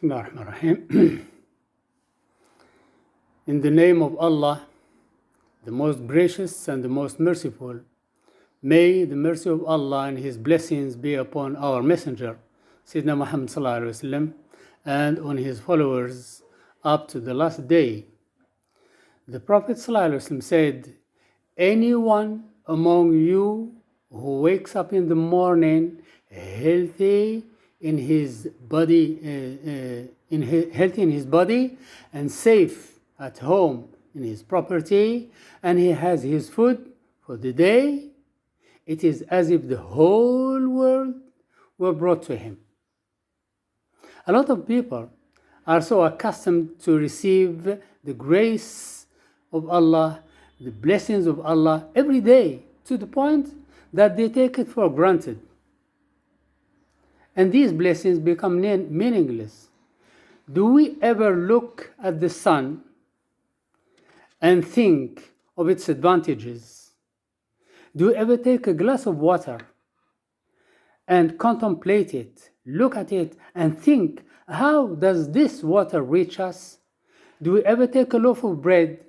Bismillahirrahmanirrahim. In the name of Allah, the most gracious and the most merciful, may the mercy of Allah and His blessings be upon our messenger, Sayyidina Muhammad sallallahu alaihi wasallam, and on his followers up to the last day. The Prophet sallallahu alaihi wasallam said, anyone among you who wakes up in the morning healthy in his body, healthy in his body, and safe at home in his property, and he has his food for the day, it is as if the whole world were brought to him. A lot of people are so accustomed to receive the grace of Allah, the blessings of Allah every day, to the point that they take it for granted. And these blessings become meaningless. Do we ever look at the sun and think of its advantages? Do you ever take a glass of water and contemplate it, look at it, and think, how does this water reach us? Do we ever take a loaf of bread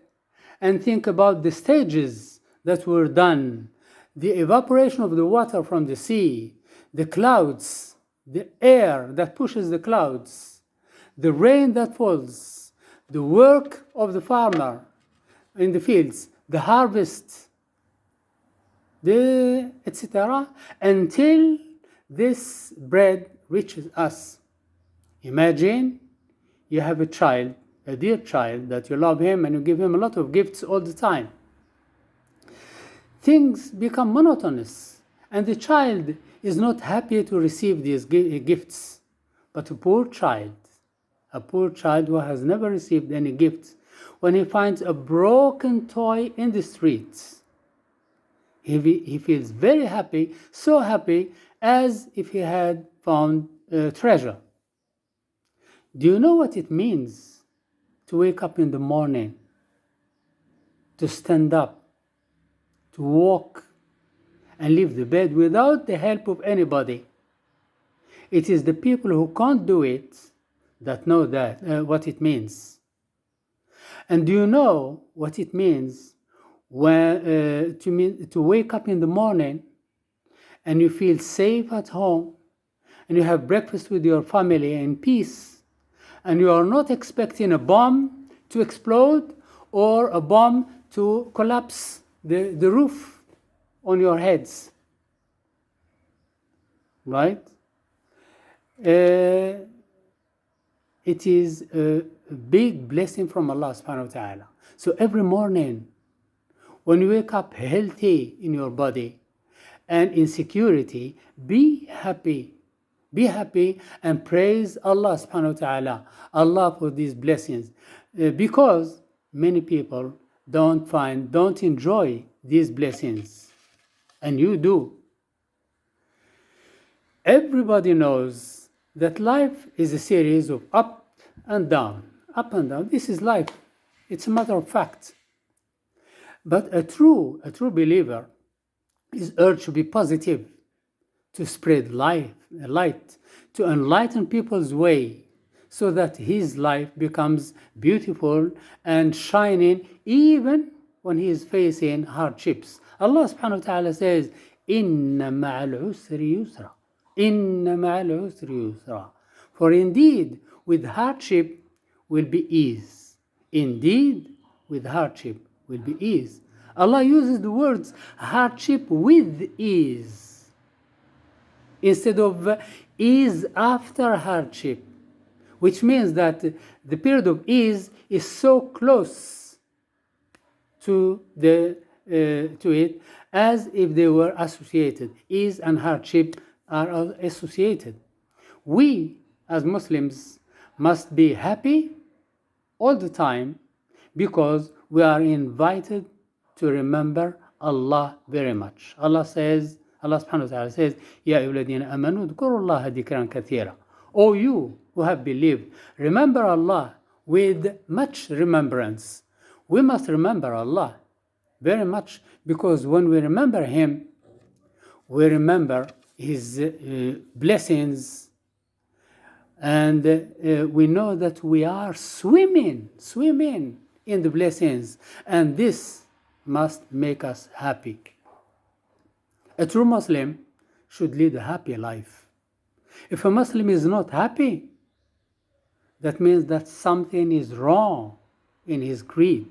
and think about the stages that were done, the evaporation of the water from the sea, the clouds, the air that pushes the clouds, the rain that falls, the work of the farmer in the fields, the harvest, etc., until this bread reaches us? Imagine you have a child, a dear child, that you love him and you give him a lot of gifts all the time. Things become monotonous, and the child is not happy to receive these gifts. But a poor child who has never received any gifts, when he finds a broken toy in the streets, he feels very happy, so happy as if he had found a treasure. Do you know what it means to wake up in the morning, to stand up, to walk, and leave the bed without the help of anybody? It is the people who can't do it that know what it means. And do you know what it means to wake up in the morning and you feel safe at home, and you have breakfast with your family in peace, and you are not expecting a bomb to explode or a bomb to collapse the roof on your heads, right? It is a big blessing from Allah subhanahu wa ta'ala. So every morning, when you wake up healthy in your body and in security, be happy and praise Allah subhanahu wa ta'ala, Allah for these blessings, because many people don't enjoy these blessings, and you do. Everybody knows that life is a series of up and down. This is life. It's a matter of fact. But a true believer is urged to be positive, to spread light, to enlighten people's way, so that his life becomes beautiful and shining even when he is facing hardships. Allah subhanahu wa ta'ala says, Inna ma'al usri yusra. Inna ma'al usri yusra. For indeed, with hardship will be ease. Indeed, with hardship will be ease. Allah uses the words hardship with ease instead of ease after hardship, which means that the period of ease is so close to it as if they were associated. Ease and hardship are associated. We as Muslims must be happy all the time, because we are invited to remember Allah very much. Allah subhanahu wa ta'ala says, Ya ayyuhalladhina amanu dhkurullaha dhikran kathira. O you who have believed, remember Allah with much remembrance. We must remember Allah very much, because when we remember Him, we remember His blessings, And we know that we are swimming in the blessings. And this must make us happy. A true Muslim should lead a happy life. If a Muslim is not happy, that means that something is wrong in his creed.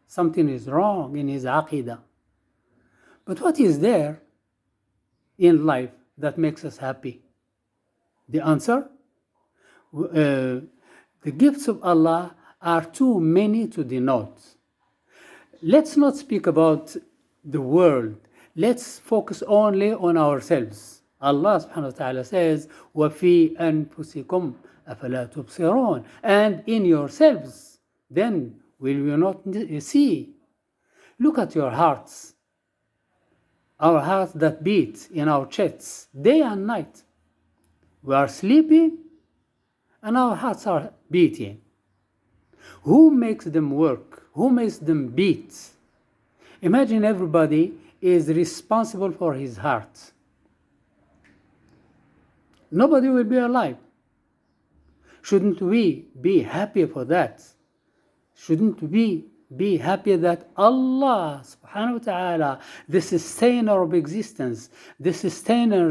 Something is wrong in his aqidah. But what is there in life that makes us happy? The answer? The gifts of Allah are too many to denote. Let's not speak about the world. Let's focus only on ourselves. Allah subhanahu wa ta'ala says, وَفِي أَنفُسِكُمْ أَفَلَا تُبْصِرُونَ. And in yourselves, then will you not see? Look at your hearts. Our hearts that beat in our chests day and night. We are sleeping and our hearts are beating. Who makes them work? Who makes them beat? Imagine everybody is responsible for his heart. Nobody will be alive. Shouldn't we be happy for that? Shouldn't we be happy that Allah subhanahu wa ta'ala, the sustainer of existence, the sustainer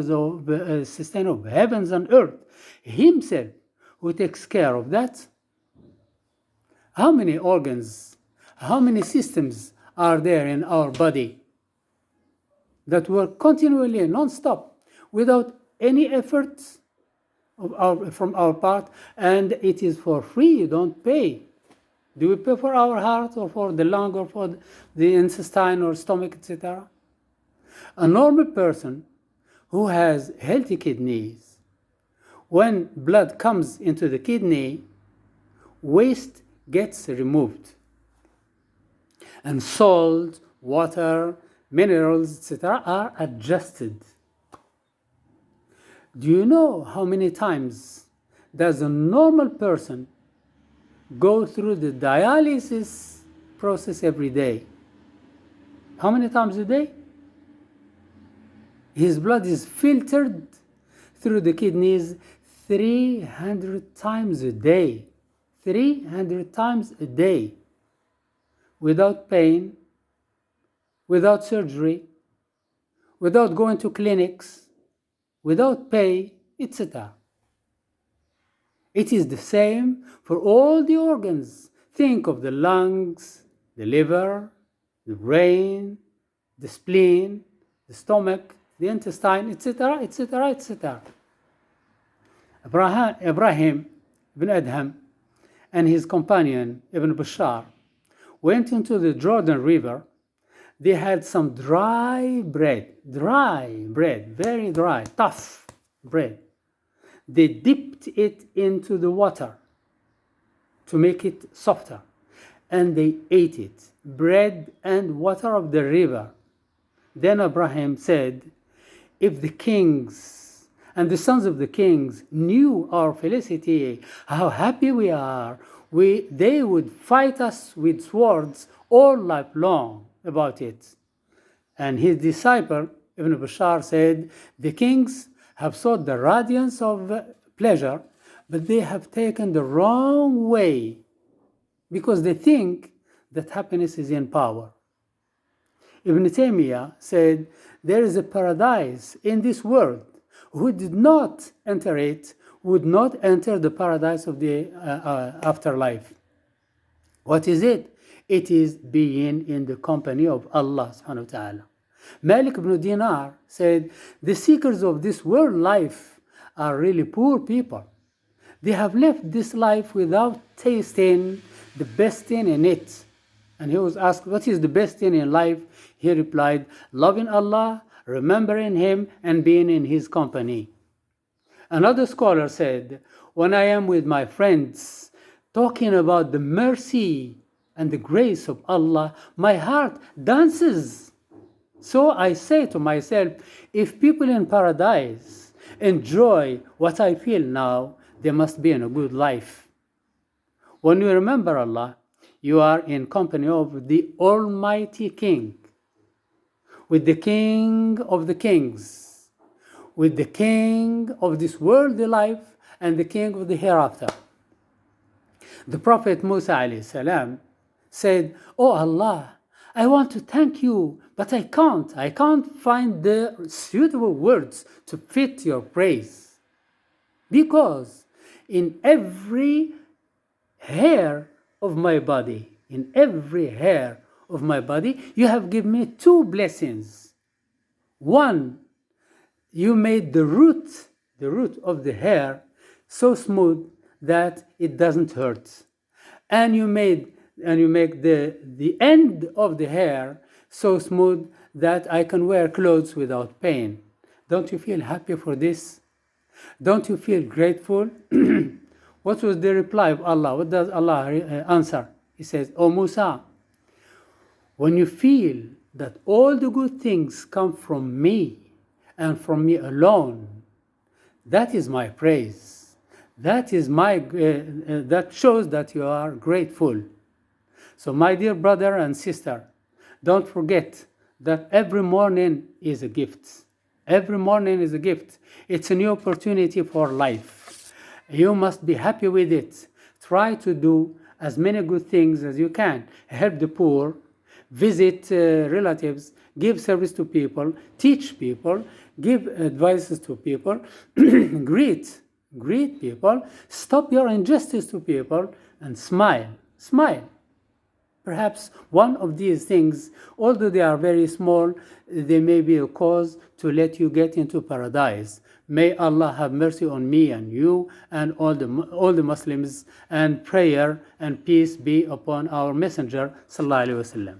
of heavens and earth, himself who takes care of that? How many organs, how many systems are there in our body that work continually, non-stop, without any effort from our part, and it is for free, you don't pay. Do we pay for our heart or for the lung or for the intestine or stomach, etc.? A normal person who has healthy kidneys, when blood comes into the kidney, waste gets removed. And salt, water, minerals, etc. are adjusted. Do you know how many times does a normal person go through the dialysis process every day? How many times a day? His blood is filtered through the kidneys 300 times a day. 300 times a day. Without pain, without surgery, without going to clinics, without pay, etc. It is the same for all the organs. Think of the lungs, the liver, the brain, the spleen, the stomach, the intestine, etc., etc., etc. Ibrahim ibn Adham and his companion Ibn Bashar went into the Jordan River. They had some dry bread, very dry, tough bread. They dipped it into the water to make it softer, and they ate it, bread and water of the river. Then Ibrahim said, if the kings and the sons of the kings knew our felicity, how happy we are, they would fight us with swords all life long about it. And his disciple, Ibn Bashar, said, the kings have sought the radiance of pleasure, but they have taken the wrong way because they think that happiness is in power. Ibn Taymiyyah said, there is a paradise in this world. Who did not enter it would not enter the paradise of the afterlife. What is it? It is being in the company of Allah subhanahu wa ta'ala. Malik ibn Dinar said, the seekers of this world life are really poor people. They have left this life without tasting the best thing in it. And he was asked, what is the best thing in life? He replied, loving Allah, remembering Him, and being in His company. Another scholar said, when I am with my friends talking about the mercy and the grace of Allah, my heart dances. So I say to myself, if people in paradise enjoy what I feel now, they must be in a good life. When you remember Allah, you are in company of the Almighty King, with the King of the Kings, with the King of this worldly life, and the king of the hereafter. The Prophet Musa alayhi salam said, "Oh Allah, I want to thank you, but I can't. I can't find the suitable words to fit your praise. Because in every hair of my body, you have given me two blessings. One, you made the root of the hair so smooth that it doesn't hurt. And you make the end of the hair so smooth that I can wear clothes without pain. Don't you feel happy for this? Don't you feel grateful?" What was the reply of Allah? What does Allah answer? He says, "O Musa, when you feel that all the good things come from me and from me alone, that is my praise. That shows that you are grateful." So my dear brother and sister, don't forget that every morning is a gift. Every morning is a gift. It's a new opportunity for life. You must be happy with it. Try to do as many good things as you can. Help the poor, visit relatives, give service to people, teach people, give advices to people, greet people, stop your injustice to people, and smile. Smile. Perhaps one of these things, although they are very small, they may be a cause to let you get into paradise. May Allah have mercy on me and you and all the Muslims, and prayer and peace be upon our Messenger, sallallahu alaihi wasallam.